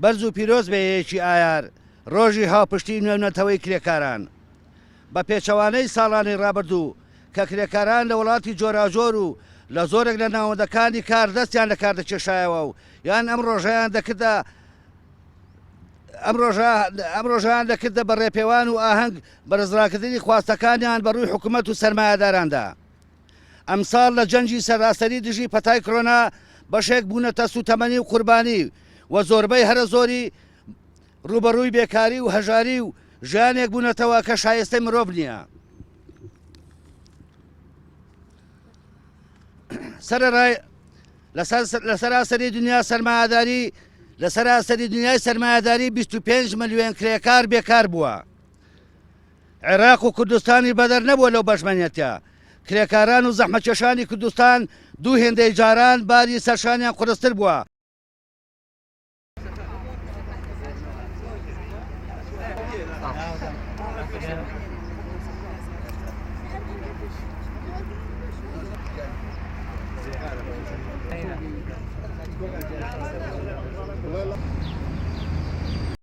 بەرز و پیرۆز بەیەکی ئایار ڕۆژی هاوپشتی نوێنەتەوەی کرێکاران بە پێچەوانەی ساڵانی ڕابردوو کە کرێکاران لە وڵاتی جۆراجۆر و لە زۆرێک لە ناوەندەکانی کار دەستیان لە کار دەکێشایەوە و یان ئەم ڕۆژیان دەکردە بە ڕێپێوان و ئاهەنگ بەرزڕاکردنی خواستەکانیان بە ڕووی حکوومەت و سەرمایەداراندا. ئەمساڵ لە جەنجی سەراسەری دژی پەتای کۆرۆنا بەشێک بوونەتە سوتەمەنی و قوربانی و زۆربەی هەرە زۆری ڕوبەڕووی بێکاری و هەژاری و ژیانێک بوونەتەوە کە شایستەی مرۆڤ نییە. لە سەراسەری دنیا سەرمایەداری لە سەراسەری دنیای سەرمایەداری 25 ملیۆن کرێکار بێکار بووە. عێراق و کوردستانی بەدەر نەبووە لەو بەشمەنێتە. کرێکاران و زەحمەتکێشانی کوردستان دوو هێندەی جاران باری سەرشانیان قورستر بووە.